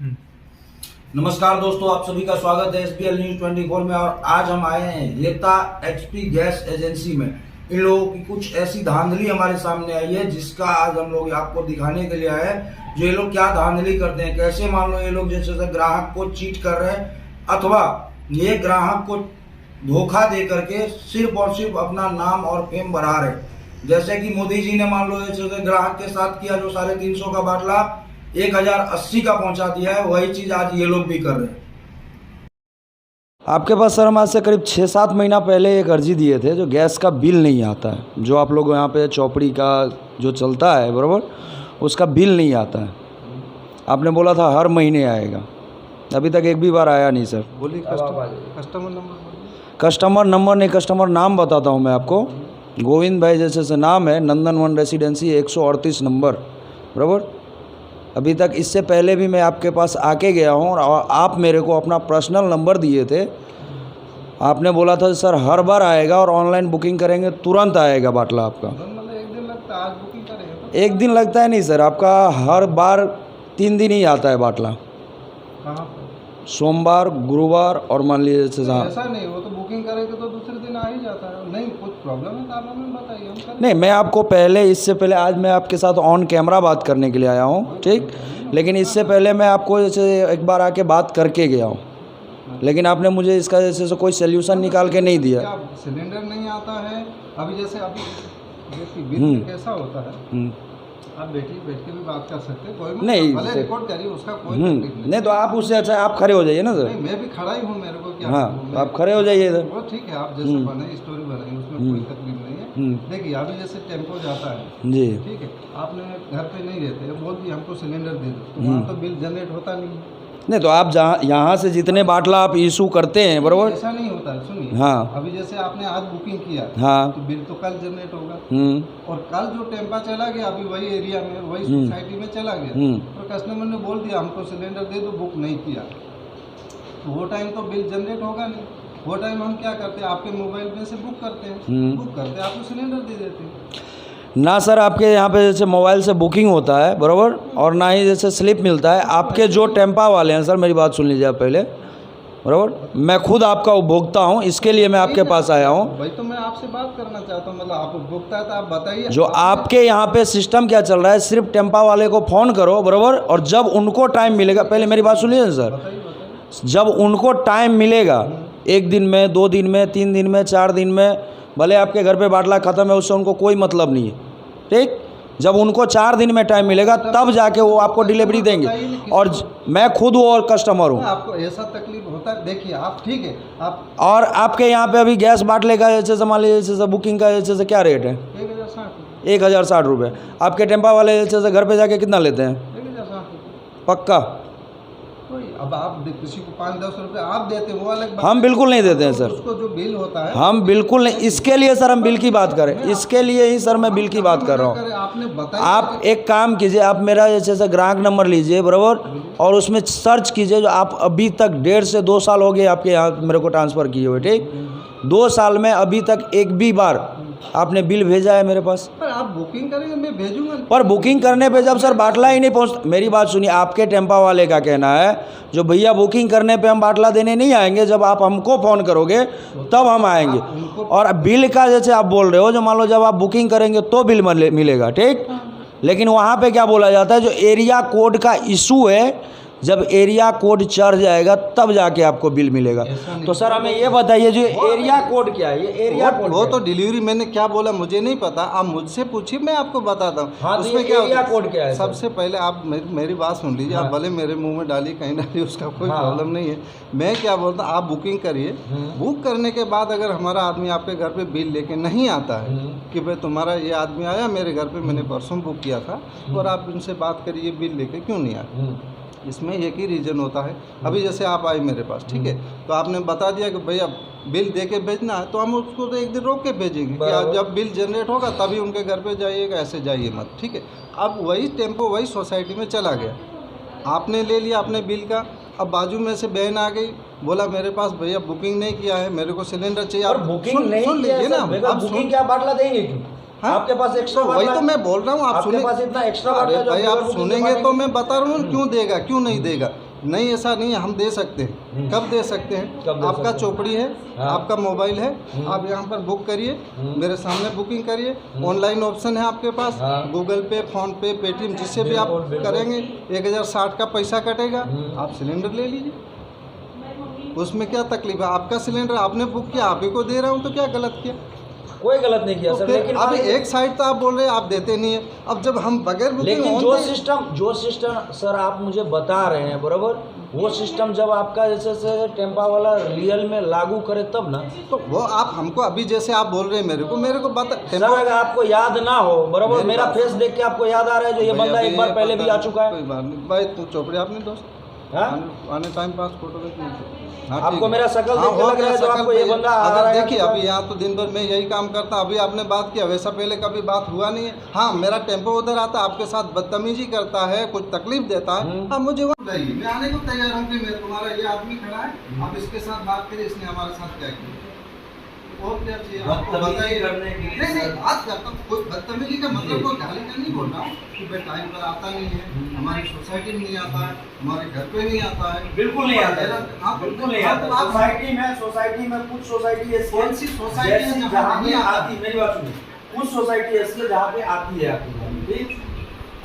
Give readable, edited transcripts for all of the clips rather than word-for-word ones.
नमस्कार दोस्तों, आप सभी का स्वागत है SBL न्यूज 24 में। और आज हम आए हैं लेता HP गैस एजेंसी में। इन लोगों की कुछ ऐसी धांधली हमारे सामने आई है जिसका आज हम लोग आपको दिखाने के लिए आए हैं। जो ये लोग क्या धांधली करते हैं, कैसे मान लो ये लोग जैसे ग्राहक को चीट कर रहे हैं अथवा ये ग्राहक को धोखा दे करके सिर्फ और सिर्फ अपना नाम और फेम बढ़ा रहे हैं। जैसे कि मोदी जी ने मान लो जैसे ग्राहक के साथ किया, जो 350 का बाटला 1080 का पहुंचा दिया है, वही चीज आज ये लोग भी कर रहे हैं। आपके पास सर हम आज से करीब 6-7 महीना पहले एक अर्जी दिए थे, जो गैस का बिल नहीं आता है, जो आप लोग यहाँ पे चौपड़ी का जो चलता है बराबर, उसका बिल नहीं आता है। आपने बोला था हर महीने आएगा, अभी तक एक भी बार आया नहीं सर। बोलिए कस्टमर नंबर। कस्टमर नंबर नहीं, कस्टमर नाम बताता हूँ मैं आपको। गोविंद भाई जैसे से नाम है, नंदनवन रेसिडेंसी 138 नंबर बराबर। अभी तक इससे पहले भी मैं आपके पास आके गया हूँ और आप मेरे को अपना पर्सनल नंबर दिए थे। आपने बोला था सर हर बार आएगा और ऑनलाइन बुकिंग करेंगे तुरंत आएगा बाटला आपका। मतलब एक दिन लगता है, आज बुकिंग करेंगे तो एक दिन लगता है नहीं सर, आपका हर बार 3 दिन ही आता है बाटला। कहाँ पर? सोमवार, गुरुवार और मान लीजिए जैसे ऐसा नहीं, वो तो बुकिंग करेंगे तो दूसरे दिन आ ही जाता है। नहीं कुछ प्रॉब्लम है तो आप हमें बताइए, हम करेंगे। नहीं, मैं आपको पहले, इससे पहले आज मैं आपके साथ ऑन कैमरा बात करने के लिए आया हूँ, ठीक। लेकिन इससे पहले मैं आपको जैसे एक बार आके बात करके गया हूँ, लेकिन आपने मुझे इसका जैसे कोई सोल्यूशन निकाल के नहीं दिया। क्या सिलेंडर नहीं आता है? अभी जैसे देखिए बिल कैसा होता है, आप बैठ के भी बात कर सकते हैं, कोई नहीं, भले रिकॉर्ड करिए, उसका कोई तकलीफ नहीं तो आप उससे अच्छा आप खड़े हो जाइए ना सर। नहीं, मैं भी खड़ा ही हूँ, मेरे को क्या। हाँ, आप खड़े हो जाइए इधर। वो ठीक है, आप जैसे बनाइए, स्टोरी बनाइए, उसमें कोई तकलीफ नहीं है। देखिए अभी जैसे टेम्पो जाता है जी, ठीक है, आपने घर पे नहीं रहते, बोल दिया हमको सिलेंडर दे दो, तो वहाँ तो बिल जनरेट होता नहीं। नहीं तो आप जहाँ यहाँ से जितने बाटला आप इशू करते हैं बराबर, ऐसा नहीं होता है। सुनिए, हाँ, अभी जैसे आपने आज बुकिंग किया हाँ, तो बिल तो कल जनरेट होगा, और कल जो टेम्पा चला गया अभी वही एरिया में, वही सोसाइटी में चला गया, और कस्टमर ने बोल दिया हमको सिलेंडर दे दो, बुक नहीं किया, तो वो टाइम तो बिल जनरेट होगा नहीं। वो टाइम हम क्या करते हैं, आपके मोबाइल में से बुक करते हैं, बुक करते हैं, आपको सिलेंडर दे देते हैं। ना सर आपके यहाँ पे जैसे मोबाइल से बुकिंग होता है बराबर, और ना ही जैसे स्लिप मिलता है। आपके जो टेम्पा वाले हैं सर, मेरी बात सुन लीजिए आप पहले बराबर, मैं खुद आपका उपभोक्ता हूँ, इसके लिए मैं आपके पास आया हूँ। भाई तो मैं आपसे बात करना चाहता हूँ, मतलब आप उपभोक्ता है तो आप बताइए। जो आपके यहाँ पे सिस्टम क्या चल रहा है, सिर्फ टेम्पा वाले को फ़ोन करो बराबर, और जब उनको टाइम मिलेगा, पहले मेरी बात सुन लीजिए ना सर, जब उनको टाइम मिलेगा 1 दिन में, 2 दिन में, 3 दिन में, 4 दिन में, भले आपके घर पे बाटला ख़त्म है उससे उनको कोई मतलब नहीं है, ठीक। जब उनको 4 दिन में टाइम मिलेगा तब जाके वो आपको डिलीवरी देंगे, और मैं खुद वो और कस्टमर हूँ। आपको ऐसा तकलीफ होता है, देखिए आप ठीक है, आप और आपके यहाँ पे अभी गैस बाटले का जैसे मान लीजिए जैसे बुकिंग का जैसे क्या रेट है? 1060 रुपये। आपके टेम्पा वाले जैसे घर पे जाके कितना लेते हैं? 1060 पक्का? अब आप किसी को 5-10 रुपये आप देते हैं, वो अलग बात। हम बिल्कुल नहीं देते हैं सर, उसको जो बिल होता है हम बिल्कुल नहीं। इसके लिए सर हम बिल की बात करें, इसके लिए ही सर मैं बिल की बात कर रहा हूँ। आपने बताया, आप एक काम कीजिए, आप मेरा जैसे ग्राहक नंबर लीजिए बराबर, और उसमें सर्च कीजिए जो आप अभी तक 1.5 से 2 साल हो गए आपके यहाँ मेरे को ट्रांसफ़र किए हुए, ठीक। 2 साल में अभी तक एक भी बार आपने बिल भेजा है मेरे पास? पर आप बुकिंग करेंगे मैं भेजूंगा। पर बुकिंग करने पे जब सर बाटला ही नहीं पहुँचता, मेरी बात सुनिए, आपके टेम्पा वाले का कहना है जो भैया बुकिंग करने पे हम बाटला देने नहीं आएंगे, जब आप हमको फ़ोन करोगे तब हम आएंगे। और बिल का जैसे आप बोल रहे हो, जो मान लो जब आप बुकिंग करेंगे तो बिल मिलेगा, ठीक। लेकिन वहाँ पे क्या बोला जाता है, जो एरिया कोड का इशू है, जब एरिया कोड चढ़ जाएगा तब जाके आपको बिल मिलेगा। तो सर हमें ये बताइए जो एरिया कोड क्या है? ये एरिया कोड वो तो डिलीवरी मैंने क्या बोला मुझे नहीं पता, आप मुझसे पूछिए, मैं आपको बताता हूँ। हाँ, उसमें क्या एरिया कोड क्या है? सबसे पहले आप मेरी बात सुन लीजिए। आप भले मेरे मुंह में डालिए, कहीं डालिए, उसका कोई प्रॉब्लम नहीं है। मैं क्या बोलता हूँ, आप बुकिंग करिए, बुक करने के बाद अगर हमारा आदमी आपके घर पे बिल लेके नहीं आता है कि भाई तुम्हारा ये आदमी आया मेरे घर पे, मैंने परसों बुक किया था, और आप उनसे बात करिए बिल लेके क्यों नहीं आया। इसमें एक ही रीज़न होता है। अभी जैसे आप आए मेरे पास, ठीक है, तो आपने बता दिया कि भैया बिल दे के भेजना है, तो हम उसको तो 1 दिन रोक के भेजेंगे कि आप जब बिल जनरेट होगा तभी उनके घर पे जाइएगा, ऐसे जाइए मत, ठीक है। अब वही टेम्पो वही सोसाइटी में चला गया, आपने ले लिया अपने बिल का, अब बाजू में से बहन आ गई, बोला मेरे पास भैया बुकिंग नहीं किया है, मेरे को सिलेंडर चाहिए। और बुकिंग नहीं सुन लीजिए ना, आप बुकिंग क्या बाटला देंगे क्यों? हाँ? आपके पास एक्स्ट्रा, वही तो मैं बोल रहा हूँ, आप आपके पास इतना एक्स्ट्रा भाई आप सुनेंगे तो मैं बता रहा हूँ क्यों देगा क्यों नहीं देगा। नहीं, ऐसा नहीं है, हम दे सकते हैं। कब दे सकते हैं? कब दे आपका सकते हैं? चौपड़ी है, हाँ। आपका मोबाइल है, आप यहाँ पर बुक करिए, मेरे सामने बुकिंग करिए। ऑनलाइन ऑप्शन है आपके पास, हाँ। गूगल पे, फोन पे, पेटीएम, जिससे भी आप बिल्कुल, बिल्कुल। करेंगे 1060 का पैसा कटेगा, आप सिलेंडर ले लीजिए। उसमें क्या तकलीफ है? आपका सिलेंडर आपने बुक किया, आप ही को दे रहा हूँ, तो क्या गलत किया? कोई गलत नहीं किया तो सर, फिर लेकिन अभी मान- एक साइड तो आप बोल रहे हैं आप देते नहीं है। अब जब हम बगैर बुकिंग लेकिन ऑन जो सिस्टम सर आप मुझे बता रहे हैं बराबर, वो सिस्टम जब आपका जैसे से टेम्पा वाला रियल में लागू करे तब ना। तो वो आप हमको अभी जैसे आप बोल रहे हैं मेरे को बता। सर अगर आपको याद ना हो बराबर, मेरे मेरा पास- फेस देख के आपको याद आ रहा है जो ये भाई बंदा अभी एक बार पहले भी आ चुका है। कोई बात नहीं भाई, तू चौपड़े आपने दोस्त हाँ? आने टाइम पास फोटो देख हाँ, आपको ठीक है। मेरा शकल हाँ, देख के हो लग रहा गया है जो शकल आपको ये पे। बंदा आ अगर रहा है देखिए आपके अभी यहाँ तो दिन भर मैं यही काम करता, अभी आपने बात किया, वैसा पहले कभी बात हुआ नहीं है। हाँ, मेरा टेम्पो उधर आता, आपके साथ बदतमीजी करता है, कुछ तकलीफ देता है, हाँ मुझे वो चाहिए। मैं आने को तैयार हूँ कि मैं तुम्हारा ये आदमी खड़ा है, आप इसके साथ बात करिए, इसने हमारे साथ क्या किया और क्या चाहिए आपको बताइए। नहीं नहीं, बात करता हूँ, कोई बदतमीजी का मतलब कोई गाली का नहीं बोल रहा हूँ कि भाई टाइम पर आता नहीं है, हमारी सोसाइटी में नहीं आता है, हमारे घर पे नहीं आता है। बिल्कुल नहीं आता है। हाँ, बिल्कुल नहीं आता है। सोसाइटी में कुछ सोसाइटी ऐसी है, कौन सी सोसाइटी है जैसी जहाँ जहाँ नहीं पे आता? आती, मेरी बात सुनिए, कुछ सोसाइटी ऐसी है जहाँ पे आती है आपकी गाड़ी, ठीक?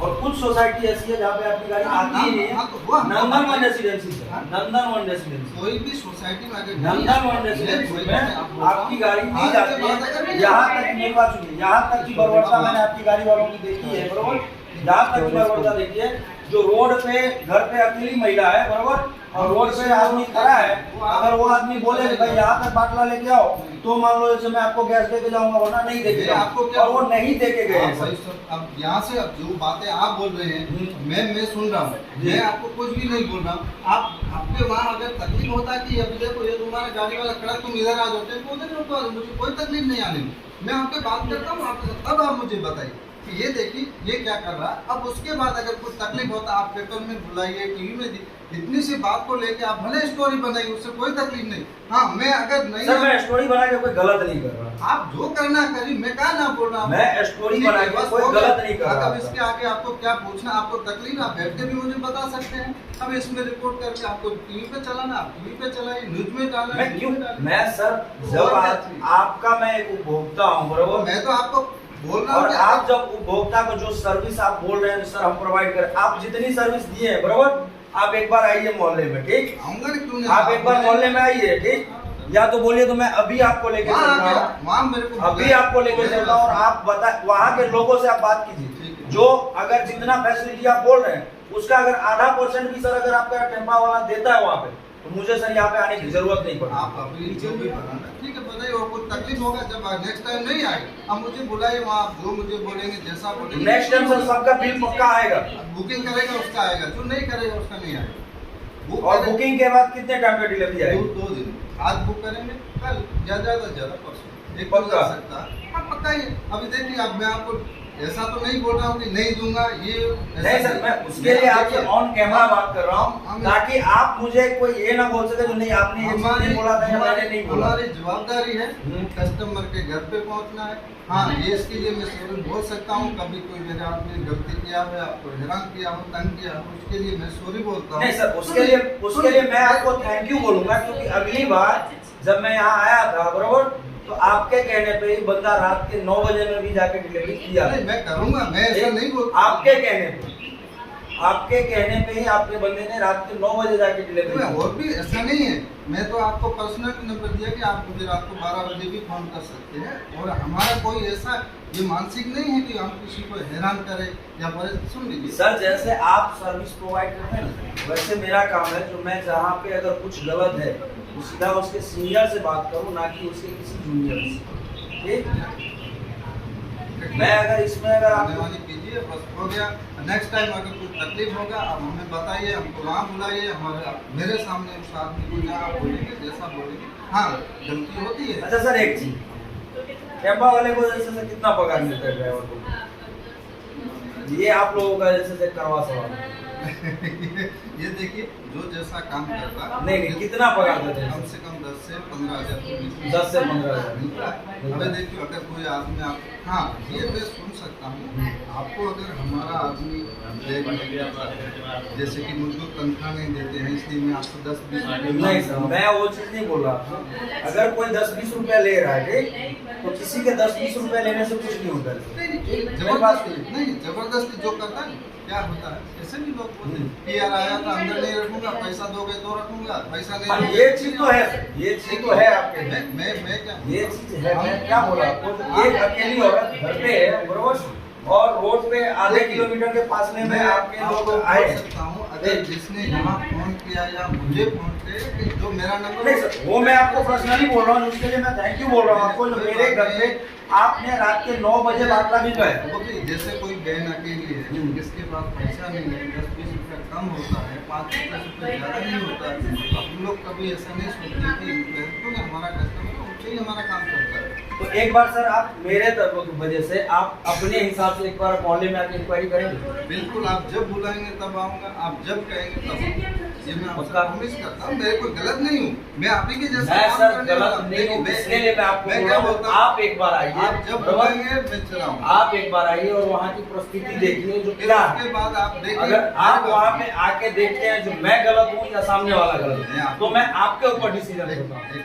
और कुछ सोसाइटी ऐसी है जहाँ पे आपकी गाड़ी आती ही नहीं हाँ, है। तो वो हमको नंदन वन बताइए। रेसिडेंसी से, नंदन वन रेसिडेंसी, कोई भी सोसाइटी में अगर नंदन वन रेसिडेंसी में आपकी गाड़ी नहीं जाती है। यहाँ तक मेरी बात सुनिए, यहाँ तक की बर्बरता मैंने आपकी गाड़ी वालों की देखी है बरोबर, यहाँ तक की बर्बरता देखिए, जो रोड पे घर पे अकेली महिला है बरोबर, और रोड पे आदमी खड़ा है, अगर वो आदमी बोले कि भाई यहाँ तक बाटला लेके आओ, तो मान लो जैसे मैं आपको गैस देके जाऊंगा, वरना नहीं देके आपको क्या, और वो नहीं देके गए हैं भाई सर। साहब, अब यहाँ से अब जो बातें आप बोल रहे हैं मैं सुन रहा हूँ, मैं आपको कुछ भी नहीं बोल रहा हूँ। आप आपके वहाँ अगर तकलीफ होता है कि अभी देखो ये तुम्हारा गाड़ी वाला खड़ा, तुम इधर आ जाते तो उधर रुको, मुझे कोई तकलीफ नहीं आने में, मैं आपसे बात करता हूँ आपके साथ। अब आप मुझे बताइए कि ये देखिए ये क्या कर रहा है। अब उसके बाद अगर कुछ तकलीफ होता आप पेपर में बुलाइए, टीवी में इतनी सी बात को लेके आप भले स्टोरी बनाइए, उससे कोई तकलीफ नहीं। हाँ, मैं अगर नहीं सर मैं स्टोरी बना के कोई गलत नहीं कर रहा, आप जो करना करिए, मैं कहा ना बोल रहा हूँ, मैं स्टोरी ठीक है, बना के बस कोई हो गया। गलत नहीं कर रहा अब इसके आगे आपको क्या पूछना, आपको तकलीफ आप बैठ के भी मुझे बता सकते हैं। अब इसमें रिपोर्ट करके आपको टीवी पे चलाना, आप टीवी पे चलाइए, न्यूज में डालना, मैं क्यों, न्यूज में डालिए। मैं सर जब आपका मैं एक उपभोक्ता हूँ बरोबर, मैं तो आपको बोल रहा और हूँ आप जब उपभोक्ता को जो सर्विस आप बोल रहे हैं सर हम प्रोवाइड करें, आप जितनी सर्विस दिए हैं बरोबर, आप एक बार आइए मोहल्ले में, ठीक? आऊंगा नहीं, क्यों नहीं? आप एक बार मोहल्ले में आइए, ठीक? या तो बोलिए तो मैं अभी आपको लेके चल रहा हूँ, वहाँ मेरे को अभी आपको लेके चल रहा हूँ, और आप बता वहाँ के लोगों से आप बात ठीक कीजिए, है। जो अगर जितना फैसिलिटी आप बोल रहे हैं उसका अगर आधा % भी सर अगर आपका टेम्पा वाला देता है वहाँ पे, तो मुझे सर यहाँ पे आने की जरूरत नहीं पड़ती। आप अभी जो भी बनाना ठीक है बताइए, और कुछ तकलीफ होगा जब नेक्स्ट टाइम नहीं आए, अब मुझे बुलाइए, वहाँ आप जो मुझे बोलेंगे जैसा बोलेंगे नेक्स्ट टाइम सर सबका बिल पक्का आएगा, बुकिंग करेगा उसका आएगा, जो नहीं करेगा उसका नहीं आएगा। और बुकिंग के बाद कितने टाइम पे डिलीवरी आएगी? 2 दिन, आज बुक करेंगे, कल ज्यादा से ज्यादा परसों, एक पक्का? हो सकता है। हाँ पक्का ही है। अभी देखिए अब मैं आपको ऐसा तो नहीं बोल रहा हूँ कि नहीं दूंगा, ये नहीं सर, मैं उसके लिए आपसे ऑन कैमरा बात कर रहा हूँ, ताकि आप मुझे कोई ये ना बोल सके जो नहीं आपने ये चीज़ नहीं बोला था या मैंने नहीं बोला। हमारी जवाबदारी है कस्टमर के घर पे पहुंचना है। हाँ, ये इसके लिए मैं सॉरी बोल सकता हूँ, कभी कोई मेरे आदमी ने गलती किया हो, आपको हैरान किया हो, तंग किया हो, उसके लिए मैं सॉरी बोलता हूँ। नहीं सर, उसके लिए मैं आपको थैंक यू बोलूंगा, क्योंकि अगली बार जब मैं यहाँ आया था बरोबर, तो आपके कहने पे ही बंदा रात के 9 बजे में भी जाके डिलीवरी किया। नहीं, मैं करूंगा, मैं ऐसा नहीं बोलता। आपके कहने पे ही आपके बंदे ने रात के 9 बजे जाके डिलीवरी मैं की। और भी ऐसा नहीं है, मैं तो आपको पर्सनल नंबर दिया कि आप मुझे रात को 12 बजे भी फोन कर सकते हैं, और हमारा कोई ऐसा ये मानसिक नहीं है कि हम किसी को हैरान करें या सुन लीजिए सर, जैसे आप सर्विस प्रोवाइड करते हैं ना, वैसे मेरा काम है जो मैं जहाँ पे अगर कुछ गलत है तो सीधा उसके सीनियर से बात करूँ, ना कि उसके किसी जूनियर से, ठीक? मैं अगर इसमें अगर आप धन्यवाद कीजिए, बस हो गया। नेक्स्ट टाइम अगर कुछ तकलीफ होगा आप हमें बताइए, हमको वहाँ बुलाइए, हमारे मेरे सामने उस आदमी को जहाँ आप बोलेंगे जैसा बोलेंगे। हाँ, गलती होती है। अच्छा सर, एक चीज, टेम्पा वाले को जैसे से कितना पगार मिलता है ड्राइवर को? ये आप लोगों का जैसे से करवा सवाल। ये देखिए जो जैसा काम करता है, नहीं कितना पगार देते हैं? कम से कम 10 से 15 हज़ार के बीच 10 से 15 हज़ार मिलता है। अबे देखिए अगर कोई आदमी आप, हाँ ये मैं सुन सकता हूँ, आपको अगर हमारा आदमी जैसे कि मुझको तनख्वाह नहीं देते हैं इसलिए मैं आपको 10-20 नहीं सर, मैं वो चीज नहीं बोल रहा। अगर कोई 10-20 रुपया ले रहा है तो किसी के 10-20 रुपया लेने से कुछ नहीं होता है। नहीं जबरदस्ती जो करता है क्या होता है, ऐसे भी लोग बोलते हैं कि यार आया था अंदर नहीं रखूंगा, पैसा दोगे तो रखूंगा, पैसा नहीं दोगे। ये चीज तो है, ये चीज तो है आपके। मैं क्या, ये चीज है, मैं क्या बोला आपको, एक अकेली औरत घर पे है बरोबर, और रोड पे आधे किलोमीटर के फासले में आपके लोग आए। सकता हूँ अगर जिसने यहाँ फोन किया या मुझे फोन किया कि जो मेरा नंबर, नहीं सर, वो मैं आपको पर्सनली बोल रहा हूँ, उसके लिए मैं थैंक यू बोल रहा हूँ आपको, जो मेरे घर पे आपने रात के 9 बजे बाटला भिजवाया। जैसे कोई बहन अकेली है जिसके पास पैसा नहीं है, 10-20 रुपया कम होता है, 5-10 रुपये ज़्यादा नहीं होता है, हम लोग कभी ऐसा नहीं सोचते कि क्योंकि हमारा कस्टमर उनसे ही हमारा काम करता है। तो एक बार सर आप मेरे तरफ की वजह से आप अपने हिसाब से एक बार मोहल्ले में आके इंक्वायरी करेंगे? बिल्कुल, आप जब बुलाएंगे तब आऊँगा, आप जब कहेंगे तब। ये मैं आपका प्रॉमिस करता हूँ, मेरे कोई गलत नहीं हूँ, मैं आप ही के जैसा मैं काम सर करने गलत वाला। नहीं हूँ, इसके लिए मैं आपको मैं बोल क्या रहा हूँ, बोलता हूँ, आप एक बार आइए, आप जब बुलाएंगे मैं चलाऊंगा। आप एक बार आइए और वहाँ की परिस्थिति देखिए जो क्या है। उसके बाद आप देखिए, अगर आप वहाँ पे आके देखते हैं जो मैं गलत हूँ या सामने वाला गलत है, तो मैं आपके ऊपर डिसीजन लेता हूँ।